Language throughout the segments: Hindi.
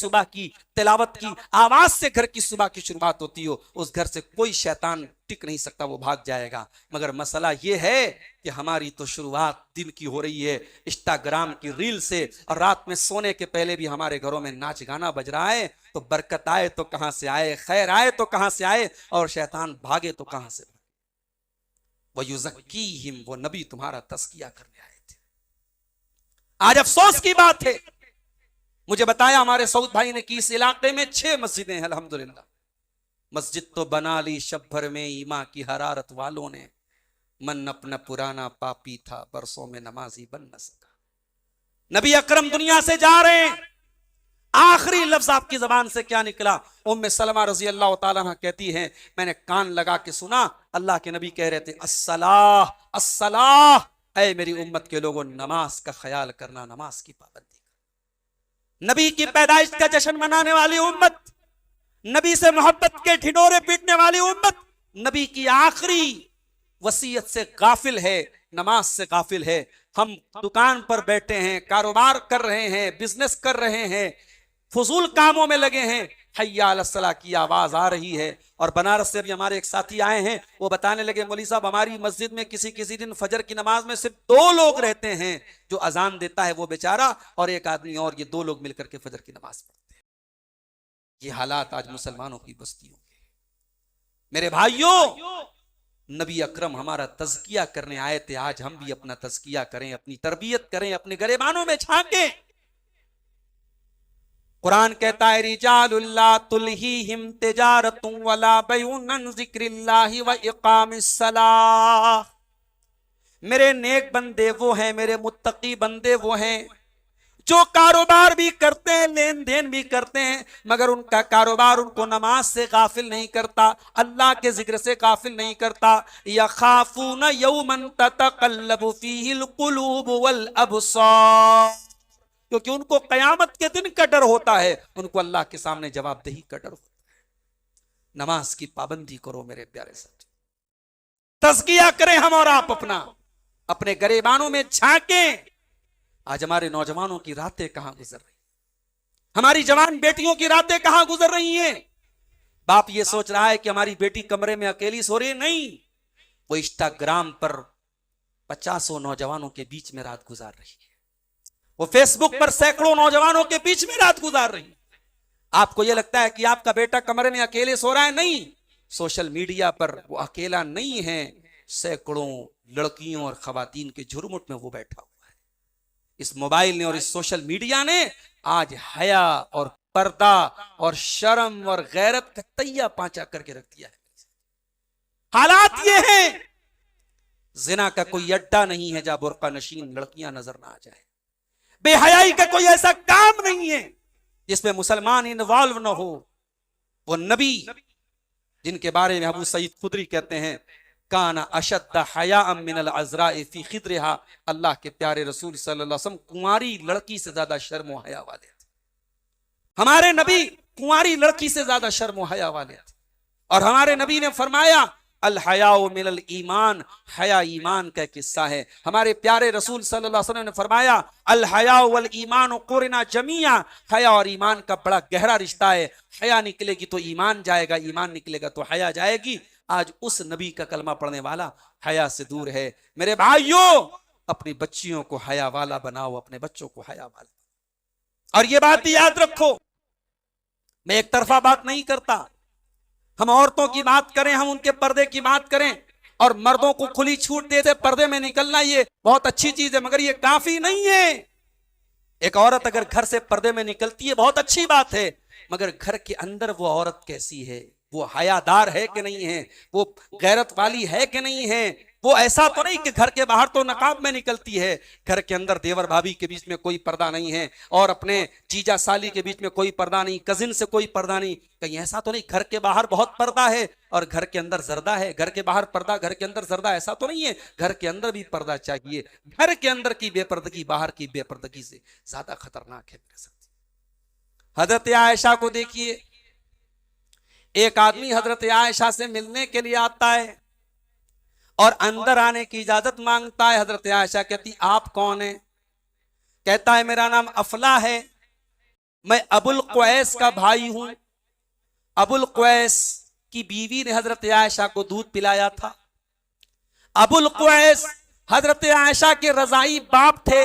सुबह की तिलावत की आवाज से घर की सुबह की शुरुआत होती हो, उस घर से कोई शैतान टिक नहीं सकता, वो भाग जाएगा। मगर मसला ये है कि हमारी तो शुरुआत दिन की हो रही है इंस्टाग्राम की रील से, और रात में सोने के पहले भी हमारे घरों में नाच गाना बज रहा है। तो बरकत आए तो कहां से आए, खैर आए तो कहां से आए, और शैतान भागे तो कहां से भागे। वह युज़क्कीहिम, वो नबी तुम्हारा तज़किया करने आए थे। आज अफसोस की बात है, मुझे बताया हमारे सऊद भाई ने कि इस इलाके में 6 मस्जिदें हैं। अल्हम्दुलिल्लाह, मस्जिद तो बना ली शब भर में ईमा की हरारत वालों ने, मन अपना पुराना पापी था बरसों में नमाजी बन न सका। नबी अकरम दुनिया से जा रहे हैं, आखिरी लफ्ज आपकी जबान से क्या निकला? उम्मे सलमा रजी अल्लाह तआला अन्हा कहती हैं, मैंने कान लगा के सुना, अल्लाह के नबी कह रहे थे अस्सलाह अस्सलाह, ऐ मेरी उम्मत के लोगों नमाज का ख्याल करना, नमाज की पाबंदी। नबी की पैदाइश का जश्न मनाने वाली उम्मत, नबी से मोहब्बत के ढिंढोरे पीटने वाली उम्मत, नबी की आखिरी वसीयत से गाफिल है, नमाज से गाफिल है। हम दुकान पर बैठे हैं, कारोबार कर रहे हैं, बिजनेस कर रहे हैं, फजूल कामों में लगे हैं, हय्या अलस सलाह की आवाज आ रही है। और बनारस से भी हमारे एक साथी आए हैं, वो बताने लगे मौलवी साहब हमारी मस्जिद में किसी किसी दिन फजर की नमाज में सिर्फ 2 लोग रहते हैं, जो अजान देता है वो बेचारा और एक आदमी, और ये 2 लोग मिलकर के फजर की नमाज पढ़ते हैं। ये हालात आज मुसलमानों की बस्तियों के। मेरे भाइयों, नबी अकरम हमारा तज़किया करने आए थे, आज हम भी अपना तज़किया करें, अपनी तरबियत करें, अपने गरेबानों में झांकें। कुरान कहता है रिजालुल्ला तुल्हीहिम तिजारतुन वला बैउन अन ज़िक्रिल्लाहि व इक़ामिस्सलाह। मेरे नेक बंदे वो हैं, मेरे मुत्तकी बंदे वो हैं जो कारोबार भी करते हैं, लेन देन भी करते हैं, मगर उनका कारोबार उनको नमाज से गाफिल नहीं करता, अल्लाह के जिक्र से गाफिल नहीं करता। यखाफून यौमन ततक़ल्लबु फीहिल क़ुलूब वल अबसार, क्योंकि उनको कयामत के दिन का डर होता है, उनको अल्लाह के सामने जवाबदेही का डर होता है। नमाज की पाबंदी करो मेरे प्यारे साथी, तज़किया करें हम और आप अपना, अपने गरेबानों में झांकें। आज हमारे नौजवानों की रातें कहां गुजर रही, हमारी जवान बेटियों की रातें कहां गुजर रही हैं। बाप ये सोच रहा है कि हमारी बेटी कमरे में अकेली सो रही है, नहीं, वो इंस्टाग्राम पर 50 नौजवानों के बीच में रात गुजार रही है, वो फेसबुक पर सैकड़ों नौजवानों के बीच में रात गुजार रही है। आपको यह लगता है कि आपका बेटा कमरे में अकेले सो रहा है, नहीं, सोशल मीडिया पर वो अकेला नहीं है, सैकड़ों लड़कियों और खवातीन के झुरमुट में वो बैठा हुआ है। इस मोबाइल ने और इस सोशल मीडिया ने आज हया और पर्दा और शर्म और गैरत का तैया पांचा करके रख दिया है। हालात ये हैं, जिना का कोई अड्डा नहीं है जहां बुर्का नशीन लड़कियां नजर ना आ जाए, बेहयाई का कोई ऐसा काम नहीं है जिसमें मुसलमान इन्वॉल्व न हो। वो नबी जिनके बारे में अबू सईद खुदरी कहते हैं काना अशद्द हयाअम मिनल अज़राइ फी खिद्रिहा, अल्लाह के प्यारे रसूल सल्लल्लाहु अलैहि वसल्लम कुंवारी लड़की से ज्यादा शर्म व हया वाले थे। हमारे नबी कुंवारी लड़की से ज्यादा शर्म व हया वाले थे। और हमारे नबी ने फरमाया अल हयाउ मिनल ईमान, हया ईमान का किस्सा है। हमारे प्यारे रसूल सल्लल्लाहु अलैहि वसल्लम ने फरमाया अल हयाउ वल ईमान कुरना जमिया, हया और ईमान का बड़ा गहरा रिश्ता है। हया निकलेगी तो ईमान जाएगा, ईमान निकलेगा तो हया जाएगी। आज उस नबी का कलमा पढ़ने वाला हया से दूर है। मेरे भाइयों, अपनी बच्चियों को हया वाला बनाओ, अपने बच्चों को हया वाला। और ये बात याद रखो, मैं एक तरफा बात नहीं करता, हम औरतों की बात करें, हम उनके पर्दे की बात करें, और मर्दों को खुली छूट देते पर्दे में निकलना, ये बहुत अच्छी चीज है, मगर ये काफी नहीं है। एक औरत अगर घर से पर्दे में निकलती है बहुत अच्छी बात है, मगर घर के अंदर वो औरत कैसी है, वो हयादार है कि नहीं है, वो गैरत वाली है कि नहीं है। वो ऐसा तो नहीं कि घर के बाहर तो नकाब में निकलती है, घर के अंदर देवर भाभी के बीच में कोई पर्दा नहीं है, और अपने जीजा साली के बीच में कोई पर्दा नहीं, कजिन से कोई पर्दा नहीं। कहीं ऐसा तो नहीं घर के बाहर बहुत पर्दा है और घर के अंदर जर्दा है, घर के बाहर पर्दा घर के अंदर जर्दा, ऐसा तो नहीं है। घर के अंदर भी पर्दा चाहिए। घर के अंदर की बेपर्दगी बाहर की बेपर्दगी से ज्यादा खतरनाक है मेरे साथ। हजरत आयशा को देखिए, एक आदमी हजरत आयशा से मिलने के लिए आता है और अंदर आने की इजाजत मांगता है। हजरत आयशा कहती आप कौन है? कहता है मेरा नाम अफला है। मैं अबुल क़ुवैस का भाई हूं। अबुल क़ुवैस की बीवी ने हजरत आयशा को दूध पिलाया था। अबुल क़ुवैस हजरत आयशा के रजाई बाप थे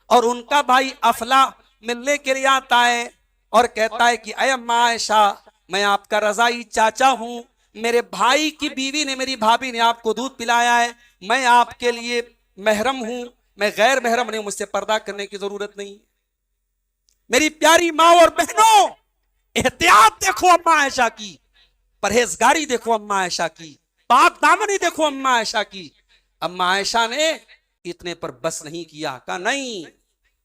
और उनका भाई अफला मिलने के लिए आता है और कहता है कि अय अम्मा आयशा, मैं आपका रजाई चाचा हूं, मेरे भाई की बीवी ने, मेरी भाभी ने आपको दूध पिलाया है, मैं आपके लिए महरम हूं, मैं गैर महरम नहीं, मुझसे पर्दा करने की जरूरत नहीं। मेरी प्यारी माँ और बहनों, एहतियात देखो अम्मा आयशा की, परहेजगारी देखो अम्मा आयशा की, पाक दामनी देखो अम्मा आयशा की। अम्मा आयशा ने इतने पर बस नहीं किया, कहा नहीं,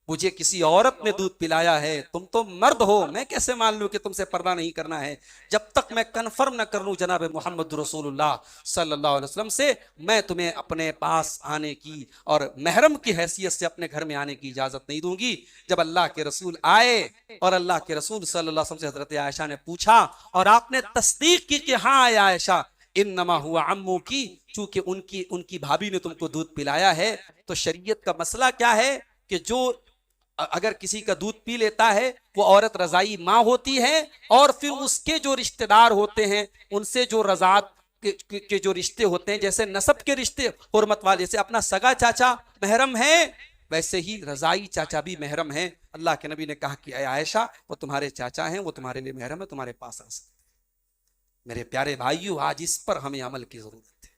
मुझे किसी औरत ने दूध पिलाया है, तुम तो मर्द हो, मैं कैसे मान लूं कि तुमसे पर्दा नहीं करना है। जब तक मैं कन्फर्म न कर लूं जनाब मोहम्मद रसूलुल्लाह सल्लल्लाहु अलैहि वसल्लम से, मैं तुम्हें अपने पास आने की और महरम की हैसियत से अपने घर में आने की इजाजत नहीं दूंगी। जब अल्लाह के रसूल आए और अल्लाह के रसूल सल्लल्लाहु अलैहि वसल्लम से हजरत आयशा ने पूछा और आपने तस्दीक की कि हाँ आयशा, इन्नमा हुआ अम्मू की, चूंकि उनकी भाभी ने तुमको दूध पिलाया है। तो शरीयत का मसला क्या है कि जो अगर किसी का दूध पी लेता है वो औरत रजाई माँ होती है और फिर उसके जो रिश्तेदार होते हैं उनसे जो रजात के जो रिश्ते होते हैं, जैसे नसब के रिश्ते हुर्मत वाले, जैसे अपना सगा चाचा महरम है, वैसे ही रजाई चाचा भी महरम है। अल्लाह के नबी ने कहा कि आयशा, वो तुम्हारे चाचा हैं, वो तुम्हारे लिए महरम है, तुम्हारे पास आ सकते। मेरे प्यारे भाइयों, आज इस पर हमें अमल की जरूरत है,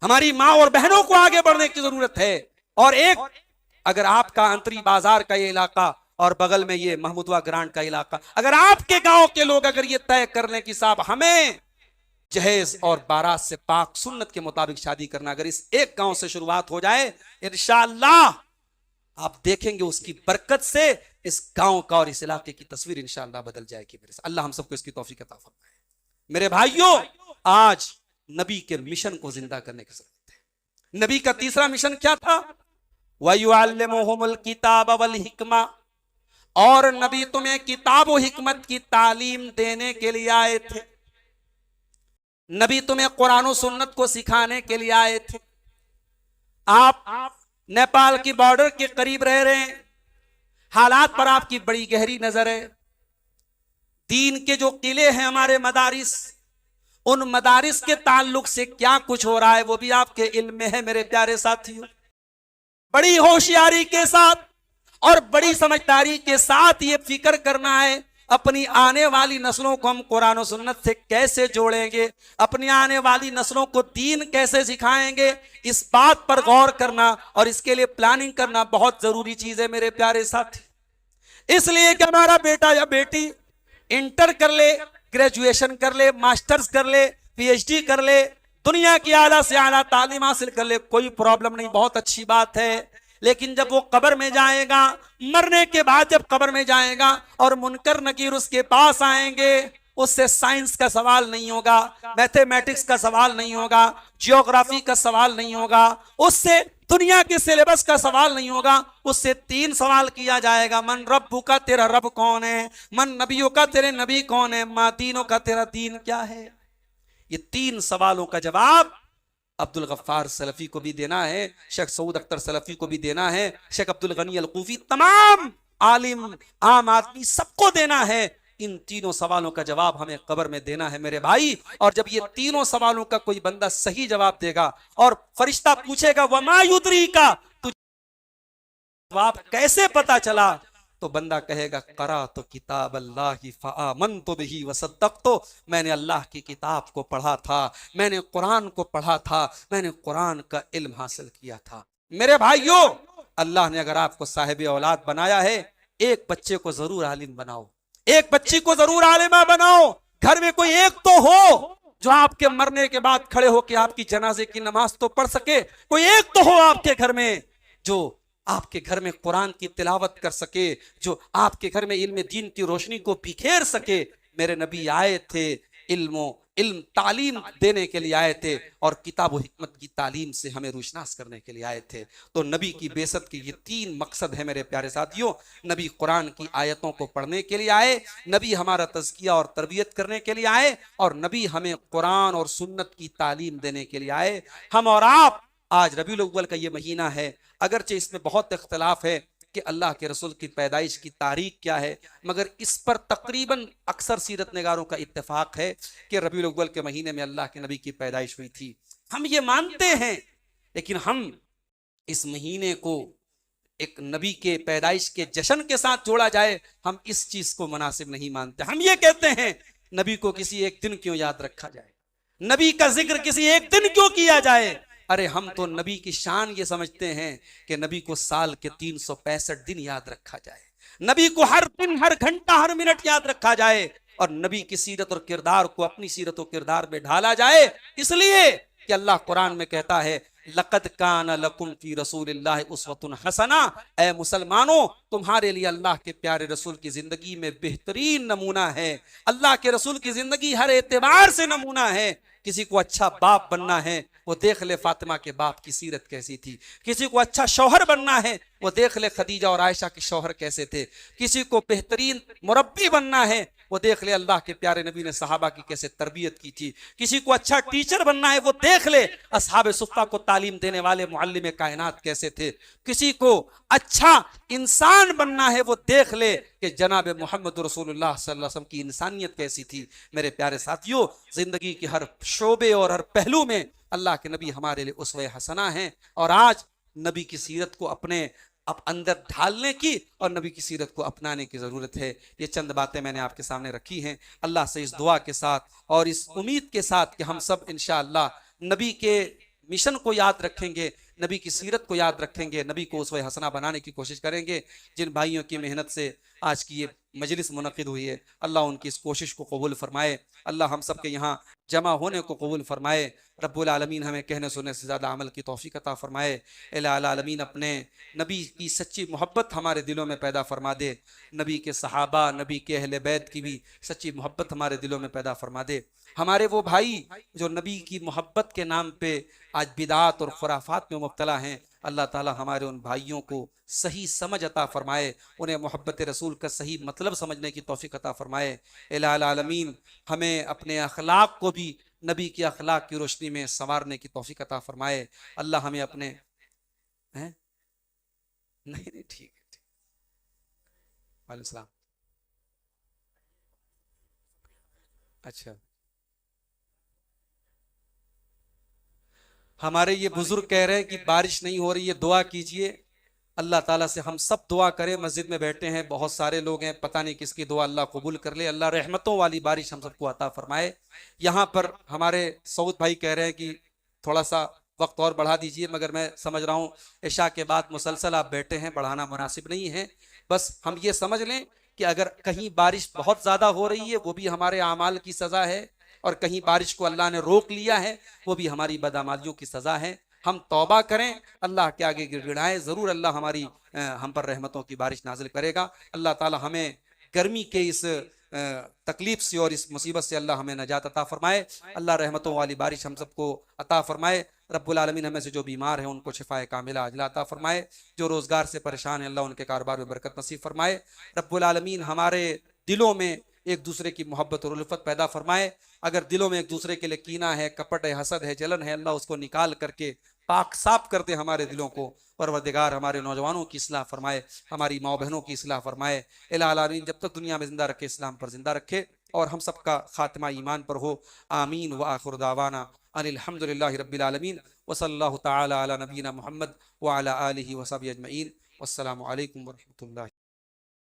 हमारी माँ और बहनों को आगे बढ़ने की जरूरत है। और एक, अगर आपका अंतरी बाजार का ये इलाका और बगल में ये महमूदवा ग्रांड का इलाका, अगर आपके गांव के लोग अगर ये तय कर लें कि साहब हमें जहेज और बारात से पाक सुन्नत के मुताबिक शादी करना, अगर इस एक गांव से शुरुआत हो जाए, इंशाअल्लाह आप देखेंगे उसकी बरकत से इस गांव का और इस इलाके की तस्वीर इंशाअल्लाह बदल जाएगी। मेरे से अल्लाह हम सबको इसकी तौफीक अता फरमाए। मेरे भाइयों, आज नबी के मिशन को जिंदा करने की जरूरत है। नबी का तीसरा मिशन क्या था? वयुअल्लिमुहुमुल किताब वल हिकमा, और नबी तुम्हें किताब और हिकमत की तालीम देने के लिए आए थे। नबी तुम्हें कुरान और सुन्नत को सिखाने के लिए आए थे। आप नेपाल की बॉर्डर के करीब रह रहे हैं, हालात पर आपकी बड़ी गहरी नजर है। दीन के जो किले हैं हमारे मदारिस, उन मदारिस के ताल्लुक से क्या कुछ हो रहा है वो भी आपके इल्म में है। मेरे प्यारे साथियों, बड़ी होशियारी के साथ और बड़ी समझदारी के साथ ये फिक्र करना है अपनी आने वाली नस्लों को हम कुरान और सुन्नत से कैसे जोड़ेंगे, अपनी आने वाली नस्लों को दीन कैसे सिखाएंगे, इस बात पर गौर करना और इसके लिए प्लानिंग करना बहुत जरूरी चीज है मेरे प्यारे साथी। इसलिए कि हमारा बेटा या बेटी इंटर कर ले, ग्रेजुएशन कर ले, मास्टर्स कर ले, पीएचडी कर ले, दुनिया की आला से आला तालीम हासिल कर ले, कोई प्रॉब्लम नहीं, बहुत अच्छी बात है। लेकिन जब वो कब्र में जाएगा, मरने के बाद जब कब्र में जाएगा और मुनकर नकीर उसके पास आएंगे, उससे साइंस का सवाल नहीं होगा, मैथमेटिक्स का सवाल नहीं होगा, जियोग्राफी का सवाल नहीं होगा, उससे दुनिया के सिलेबस का सवाल नहीं होगा। उससे 3 सवाल किया जाएगा, मन रब्बु का, तेरा रब कौन है, मन नबियों का, तेरे नबी कौन है, मा दीनों का, तेरा दीन क्या है। ये 3 सवालों का जवाब अब्दुल गफ्फार सलफी को भी देना है, शेख सऊद अख्तर सलफी को भी देना है, शेख अब्दुल गनी अलकूफी, तमाम आलिम आम आदमी सबको देना है। इन 3 सवालों का जवाब हमें कब्र में देना है मेरे भाई। और जब ये 3 सवालों का कोई बंदा सही जवाब देगा और फरिश्ता पूछेगा वमा युदरी का, तुझे जवाब कैसे पता चला, तो बंदा कहेगा करा तो किताब अल्लाह फआमनतु बिही वसद्दक़तु, मैंने अल्लाह की किताब को पढ़ा था, मैंने कुरान को पढ़ा था, मैंने कुरान का इल्म हासिल किया था। मेरे भाइयों, अल्लाह ने अगर आपको साहिब औलाद बनाया है, एक बच्चे को जरूर आलिम बनाओ, एक बच्ची को जरूर आलिमा बनाओ। घर में कोई एक तो हो जो आपके मरने के बाद खड़े होकर आपकी जनाजे की नमाज तो पढ़ सके, कोई एक तो हो आपके घर में जो आपके घर में कुरान की तिलावत कर सके, जो आपके घर में इल्म दीन की रोशनी को बिखेर सके। मेरे नबी आए थे इल्म तालीम देने के लिए आए थे और किताब और हिकमत की तालीम से हमें रोशनास करने के लिए आए थे। तो नबी की बेसत के ये 3 मकसद है मेरे प्यारे साथियों। नबी कुरान की आयतों को पढ़ने के लिए आए, नबी हमारा तज़किया और तरबियत करने के लिए आए, और नबी हमें कुरान और सुन्नत की तालीम देने के लिए आए। हम और आप आज रबीउल अव्वल का ये महीना है, अगरचे इसमें बहुत इख्तलाफ है कि अल्लाह के रसूल की पैदाइश की तारीख क्या है, मगर इस पर तकरीबन अक्सर सीरत निगारों का इत्तेफाक है कि रबीउल अव्वल के महीने में अल्लाह के नबी की पैदाइश हुई थी। हम ये मानते हैं, लेकिन हम इस महीने को एक नबी के पैदाइश के जश्न के साथ जोड़ा जाए, हम इस चीज को मुनासिब नहीं मानते। हम ये कहते हैं नबी को किसी एक दिन क्यों याद रखा जाए, नबी का जिक्र किसी एक दिन क्यों किया जाए। अरे हम तो नबी की शान ये समझते हैं कि नबी को साल के 365 दिन याद रखा जाए, नबी को हर दिन, हर घंटा, हर मिनट याद रखा जाए, और नबी की सीरत और किरदार को अपनी सीरत और किरदार में ढाला जाए। इसलिए कि अल्लाह कुरान में कहता है, लक़द कान लकुम फी रसूलिल्लाहि उस्वतुन हसना, ए मुसलमानों तुम्हारे लिए अल्लाह के प्यारे रसूल की जिंदगी में बेहतरीन नमूना है। अल्लाह के रसूल की जिंदगी हर एतबार से नमूना है। किसी को अच्छा बाप बनना है, वो देख ले फातिमा के बाप की सीरत कैसी थी। किसी को अच्छा शौहर बनना है, वो देख ले खदीजा और आयशा के शौहर कैसे थे। किसी को बेहतरीन मुरब्बी बनना है, वो देख ले अल्लाह के प्यारे नबी ने सहाबा की कैसे तरबियत की थी। किसी को अच्छा टीचर बनना है, वो देख ले असहाबे सुफ़्फ़ा को तालीम देने वाले मुअल्लिम कायनात कैसे थे। किसी को अच्छा इंसान बनना है, वो देख ले कि जनाब मोहम्मद रसूलुल्लाह सल्लल्लाहु अलैहि वसल्लम की इंसानियत कैसी थी। मेरे प्यारे साथियों, जिंदगी की हर शोबे और हर पहलू में अल्लाह के नबी हमारे लिए उसवे हसना हैं, और आज नबी की सीरत को अपने अंदर ढालने की और नबी की सीरत को अपनाने की ज़रूरत है। ये चंद बातें मैंने आपके सामने रखी हैं, अल्लाह से इस दुआ के साथ और इस उम्मीद के साथ कि हम सब इंशाअल्लाह नबी के मिशन को याद रखेंगे, नबी की सीरत को याद रखेंगे, नबी को उसवे हसना बनाने की कोशिश करेंगे। जिन भाइयों की मेहनत से आज की ये मजलिस मुनक़िद हुई है, अल्लाह उनकी इस कोशिश को कबूल फरमाए, अल्लाह हम सब के यहाँ जमा होने को कबूल फरमाए। रब्बुल आलमीन हमें कहने सुनने से ज़्यादा अमल की तौफीक अता फरमाए। इलाही आलमीन अपने नबी की सच्ची मोहब्बत हमारे दिलों में पैदा फरमा दे, नबी के सहाबा, नबी के अहले बैत की भी सच्ची मोहब्बत हमारे दिलों में पैदा फरमा दे। हमारे वो भाई जो नबी की मोहब्बत के नाम पे आज बिदात और खुराफात में मुब्तला हैं, अल्लाह ताला हमारे उन भाइयों को सही समझ अता फरमाए, उन्हें मोहब्बत रसूल का सही मतलब समझने की तौफीक अता फरमाए। इलाही आलमीन हमें अपने अखलाक को भी नबी के अखलाक की रोशनी में संवारने की तौफीक अता फरमाए। अल्लाह हमें अपने हैं नहीं ठीक है, वालेकुम सलाम। अच्छा, हमारे ये बुजुर्ग कह रहे हैं कि बारिश नहीं हो रही है, दुआ कीजिए। अल्लाह ताला से हम सब दुआ करें। मस्जिद में बैठे हैं बहुत सारे लोग हैं, पता नहीं किसकी दुआ अल्लाह कबूल कर ले। अल्लाह रहमतों वाली बारिश हम सबको अता फरमाए। यहाँ पर हमारे सऊद भाई कह रहे हैं कि थोड़ा सा वक्त और बढ़ा दीजिए, मगर मैं समझ रहा हूँ इशा के बाद मुसलसल आप बैठे हैं, बढ़ाना मुनासिब नहीं है। बस हम ये समझ लें कि अगर कहीं बारिश बहुत ज़्यादा हो रही है, वो भी हमारे आमाल की सज़ा है, और कहीं बारिश को अल्लाह ने रोक लिया है, वो भी हमारी बदअमालियों की सज़ा है। हम तौबा करें, अल्लाह के आगे गिड़गिड़ाएं, ज़रूर अल्लाह हमारी हम पर रहमतों की बारिश नाजिल करेगा। अल्लाह ताला हमें गर्मी के इस तकलीफ से और इस मुसीबत से अल्लाह हमें नजात अता फरमाए। अल्लाह रहमतों वाली बारिश हम सबको अता फरमाए। रब्बुल आलमीन हमें से जो बीमार हैं उनको शिफाए कामिला अजला अता फरमाए। जो रोज़गार से परेशान हैं, अल्लाह उनके कारोबार में बरकत नसीब फरमाए। रब्बुल आलमीन हमारे दिलों में एक दूसरे की मोहब्बत और उल्फत पैदा फरमाए। अगर दिलों में एक दूसरे के लिए कीना है, कपट है, हसद है, जलन है, अल्लाह उसको निकाल करके पाक साफ कर दे हमारे दिलों को। परवरदिगार हमारे नौजवानों की इस्लाह फरमाए, हमारी माँ बहनों की इस्लाह फरमाए। इलाही आलमीन जब तक दुनिया में जिंदा रखे, इस्लाम पर जिंदा रखे, और हम सबका खात्मा ईमान पर हो। आमीन व आखिर दावाना अनिल हम्दुलिल्लाहि रब्बिल आलमीन व सल्लल्लाहु तआला अला नबीना मुहम्मद व अला आलिहि व सहबिहि अजमईन। वस्सलामु अलैकुम व रहमतुल्लाहि।